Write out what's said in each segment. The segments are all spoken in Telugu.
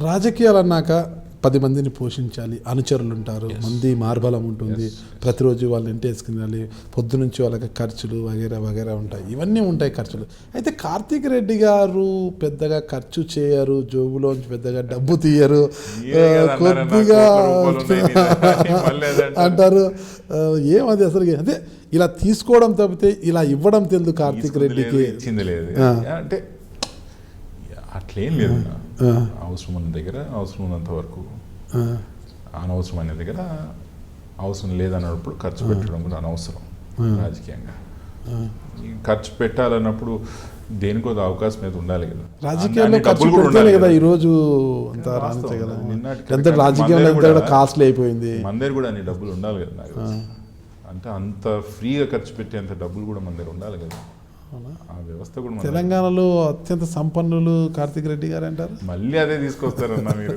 రాజకీయాలు అన్నాక 10 మందిని పోషించాలి, అనుచరులు ఉంటారు, మంది మార్బలం ఉంటుంది, ప్రతిరోజు వాళ్ళు ఇంటేసుకుని పొద్దునుంచి వాళ్ళకి ఖర్చులు వగేరా వగేరా ఉంటాయి, ఇవన్నీ ఉంటాయి ఖర్చులు. అయితే కార్తీక్ రెడ్డి గారు పెద్దగా ఖర్చు చేయరు, జోబులోంచి పెద్దగా డబ్బు తీయరు, కొద్దిగా అంటారు. ఏమది అసలు అదే ఇలా తీసుకోవడం తప్పితే ఇలా ఇవ్వడం తెలుసు కార్తీక్ రెడ్డికి. అంటే అట్లేం లేదు, అవసరం ఉన్న దగ్గర అవసరం ఉన్నంత వరకు, అనవసరమైన దగ్గర అవసరం లేదన్నప్పుడు ఖర్చు పెట్టడం కూడా అనవసరం. రాజకీయంగా ఖర్చు పెట్టాలన్నప్పుడు దేనికో అవకాశం మీద ఉండాలి కదా. రాజకీయాల్లో ఖర్చు పెడితేనే కదా ఈరోజు అంతా రానిచ్చే కదా. ఎంత రాజకీయంలో ఎంత కాస్ట్లీ అయిపోయింది, మన దగ్గర కూడా అన్ని డబ్బులు ఉండాలి కదా. నాకు అంటే అంత ఫ్రీగా ఖర్చు పెట్టేంత డబ్బులు కూడా మన దగ్గర ఉండాలి కదా. ఆ వ్యవస్థ కూడా తెలంగాణలో అత్యంత సంపన్నులు కార్తీక్ రెడ్డి గారు అంటారు. మళ్ళీ అదే తీసుకొస్తారన్నా మీరు.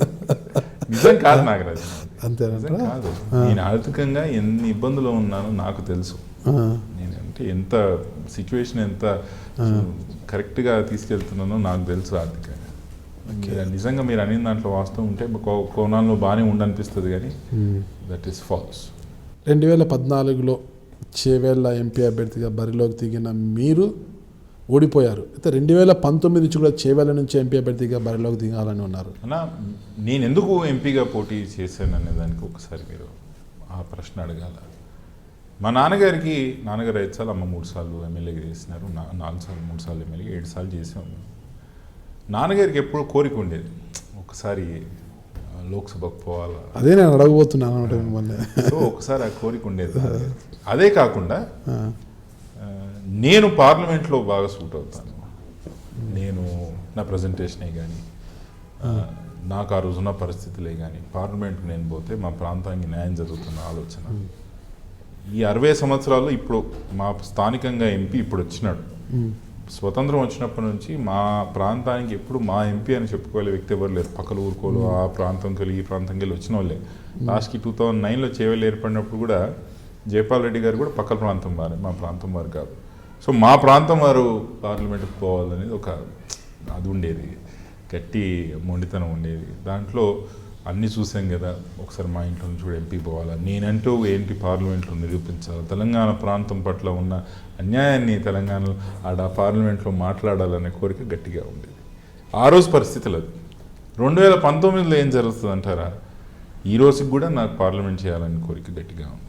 నిజం కాదు నాగరాజు, అంతేనా కాదు. నేను ఆర్థికంగా ఎన్ని ఇబ్బందులు ఉన్నానో నాకు తెలుసు. నేనంటే ఎంత సిచ్యువేషన్ ఎంత కరెక్ట్గా తీసుకెళ్తున్నానో నాకు తెలుసు ఆర్థికంగా. నిజంగా మీరు అనే దాంట్లో వాస్తవం ఉంటే కోణాల్లో బాగానే ఉండనిపిస్తుంది, కానీ దట్ ఈస్ ఫాల్స్. 2014లో చేవెళ్ళ ఎంపీ అభ్యర్థిగా బరిలోకి దిగిన మీరు ఓడిపోయారు. అయితే 2019 నుంచి కూడా చేవెళ్ళ నుంచి ఎంపీ అభ్యర్థిగా బరిలోకి దిగాలని ఉన్నారు. అన్నా, నేను ఎందుకు ఎంపీగా పోటీ చేశాను అనే దానికి ఒకసారి మీరు ఆ ప్రశ్న అడగాల. మా నాన్నగారు 5 సార్లు, అమ్మ 3 సార్లు ఎమ్మెల్యేగా చేసినారు, 4 సార్లు 3 సార్లు ఎమ్మెల్యే, 7 సార్లు చేసాము. నాన్నగారికి ఎప్పుడు కోరిక ఉండేది ఒకసారి లోక్సభకు పోవాలా. అదే నేను అడగబోతున్నాను మిమ్మల్ని. సో ఒకసారి ఆ కోరిక ఉండేది. అదే కాకుండా నేను పార్లమెంట్లో బాగా సూట్ అవుతాను, నేను నా ప్రజెంటేషనే కానీ నాకు ఆ రోజున్న పరిస్థితులే కానీ పార్లమెంట్కి నేను పోతే మా ప్రాంతానికి న్యాయం జరుగుతున్న ఆలోచన. ఈ 60 సంవత్సరాల్లో ఇప్పుడు మా స్థానికంగా ఎంపీ ఇప్పుడు వచ్చినాడు. స్వతంత్రం వచ్చినప్పటి నుంచి మా ప్రాంతానికి ఎప్పుడు మా ఎంపీ అని చెప్పుకోలే వ్యక్తి ఎవరు లేరు. పక్కల ఊరుకోలు ఆ ప్రాంతంకి వెళ్ళి ఈ ప్రాంతంకి వెళ్ళి వచ్చిన వాళ్ళే. లాస్ట్కి 2009లో చేవెళ్ళు ఏర్పడినప్పుడు కూడా జైపాల్ రెడ్డి గారు కూడా పక్కల ప్రాంతం వారే, మా ప్రాంతం వారు కాదు. సో మా ప్రాంతం వారు పార్లమెంట్కి పోవాలనేది ఒక అది ఉండేది, గట్టి మొండితనం ఉండేది. దాంట్లో అన్నీ చూసాం కదా. ఒకసారి మా ఇంట్లో నుంచి కూడా ఎంపీ పోవాలా, నేనంటూ ఏంటి పార్లమెంట్లో నిరూపించాలి, తెలంగాణ ప్రాంతం పట్ల ఉన్న అన్యాయాన్ని తెలంగాణలో పార్లమెంట్లో మాట్లాడాలనే కోరిక గట్టిగా ఉండేది. ఆ రోజు పరిస్థితులు అది. 2019లో ఏం జరుగుతుంది అంటారా? ఈ రోజుకి కూడా నాకు పార్లమెంట్ చేయాలనే కోరిక గట్టిగా ఉంది.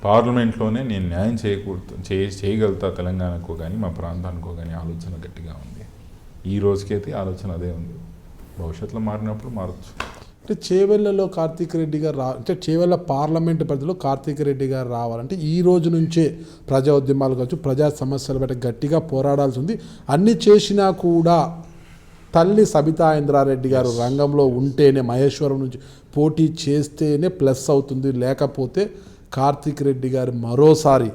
పార్లమెంట్లోనే నేను న్యాయం చేయగలుగుతా తెలంగాణకు కానీ మా ప్రాంతానికో కానీ ఆలోచన గట్టిగా ఉంది. ఈ రోజుకైతే ఆలోచన అదే ఉంది. భవిష్యత్తులో మారినప్పుడు మారచ్చు. అంటే చేవెళ్ళలో కార్తీక్ రెడ్డి గారు అంటే చేవెళ్ళ పార్లమెంటు పరిధిలో కార్తీక్ రెడ్డి గారు రావాలంటే ఈ రోజు నుంచే ప్రజా ఉద్యమాలు కావచ్చు, ప్రజా సమస్యల బట్టి గట్టిగా పోరాడాల్సి ఉంది. అన్ని చేసినా కూడా తల్లి సబితా ఇంద్రారెడ్డి గారు రంగంలో ఉంటేనే, మహేశ్వరం నుంచి పోటీ చేస్తేనే ప్లస్ అవుతుంది. లేకపోతే కార్తీక్ రెడ్డి గారు మరోసారి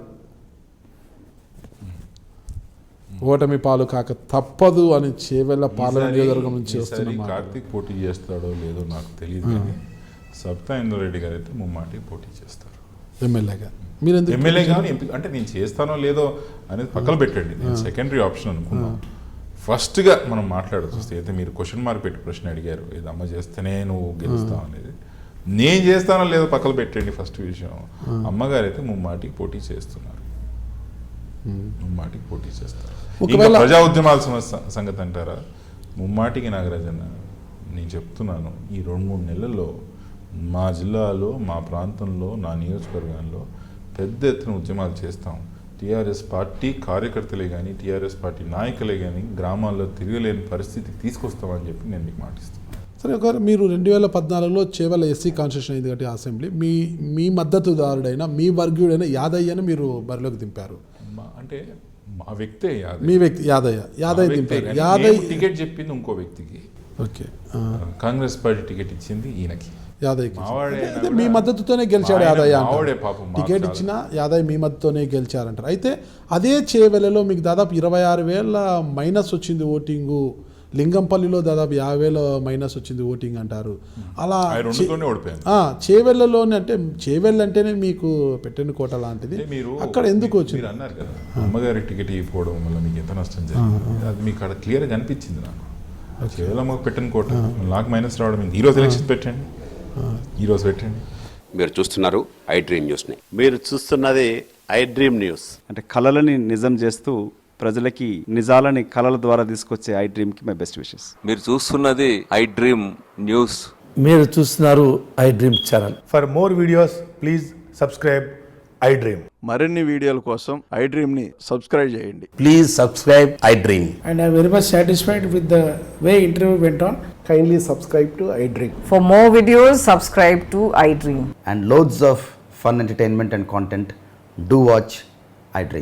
ఓటమి పాలు కాక తప్పదు అని చేవెళ్ళ పార్లమెంట్ నియోజకవర్గం నుంచి వస్తున్నారు. కార్తీక్ పోటీ చేస్తాడో లేదో నాకు తెలియదు, కానీ సబితా ఇంద్రారెడ్డి గారు అయితే ముమ్మాటి పోటీ చేస్తారు ఎమ్మెల్యేగా. మీరు ఎమ్మెల్యే కానీ అంటే నేను చేస్తానో లేదో అనేది పక్కన పెట్టండి, నేను సెకండరీ ఆప్షన్ అనుకున్నాను. ఫస్ట్గా మనం మాట్లాడాల్సి వస్తే అయితే మీరు క్వశ్చన్ మార్క్ పెట్టి ప్రశ్న అడిగారు, ఏదో అమ్మ చేస్తేనే నువ్వు గెలుస్తావు అనేది. నేను చేస్తానో లేదో పక్కన పెట్టండి. ఫస్ట్ విషయం, అమ్మగారు అయితే ముమ్మాటికి పోటీ చేస్తున్నారు, ముమ్మాటికి పోటీ చేస్తారు. ప్రజా ఉద్యమాల సంగతి అంటారా? ముమ్మాటికి నాగరాజన్న నేను చెప్తున్నాను, ఈ 2-3 నెలల్లో మా జిల్లాలో, మా ప్రాంతంలో, నా నియోజకవర్గంలో పెద్ద ఎత్తున ఉద్యమాలు చేస్తాం. టీఆర్ఎస్ పార్టీ కార్యకర్తలే కానీ, టీఆర్ఎస్ పార్టీ నాయకులే కానీ గ్రామాల్లో తిరగలేని పరిస్థితికి తీసుకొస్తామని చెప్పి నేను మీకు మాటిస్తున్నాను. సరే, ఒకవేళ మీరు 2014లో చేవెళ్ళ ఎస్సీ కాన్స్టిట్యూషన్ అయింది కాబట్టి అసెంబ్లీ మీ మద్దతుదారుడైన, మీ వర్గీయుడైన యాదయ్యను మీరు బరిలోకి దింపారు. అంటే మా వ్యక్తే మీ వ్యక్తి యాదయ్య దింపారు. యాదయ్య టికెట్ చెప్పింది ఇంకో వ్యక్తికి. ఓకే, కాంగ్రెస్ పార్టీ టికెట్ ఇచ్చింది ఈయనకి. యాదయ్య మీ మద్దతుతోనే గెలిచాడు. యాదయ్య టికెట్ ఇచ్చిన యాదయ్య మీ మద్దతుతోనే గెలిచారంటారు. అయితే అదే చేవెళ్ళలో మీకు దాదాపు 26,000 మైనస్ వచ్చింది ఓటింగు, లింగంపల్లిలో దాదాపు 50,000 మైనస్ వచ్చింది ఓటింగ్ అంటారు. అలా చేవెళ్ళలోనే, అంటే చేవెళ్ళ అంటేనే మీకు పెట్టిన కోట లాంటిది, అక్కడ ఎందుకు వచ్చింది అన్నారు కదా, అమ్మగారి టికెట్ ఇవ్వడం వల్ల మీకు ఎంత నష్టం జరిగింది అది మీకు అక్కడ క్లియర్గా అనిపించింది నాకు. చేవెళ్ళమ్మకు పెట్టిన కోట నాకు మైనస్ రావడం ఏంటి? ఈరోజు ఎలక్షన్ పెట్టండి, ఈరోజు పెట్టండి. మీరు చూస్తున్నారు ఐ డ్రీమ్ న్యూస్ని. మీరు చూస్తున్నది ఐ డ్రీమ్ న్యూస్. అంటే కళలని నిజం చేస్తూ ప్రజలకి నిజాలని కళల ద్వారా తీసుకొచ్చే ఐ డ్రీమ్కి మై బెస్ట్ విషెస్. మీరు చూస్తున్నది ఐ డ్రీమ్ న్యూస్. మీరు చూస్తున్నారు I dream channel. For more videos please subscribe I dream. మరిన్ని వీడియోల కోసం ఐ డ్రీమ్ని సబ్స్క్రైబ్ చేయండి. Please subscribe I dream. And I'm very much satisfied with the way interview went on. Kindly subscribe to I Dream. For more videos, subscribe to iDream. And loads of fun entertainment and content. Do watch I Dream.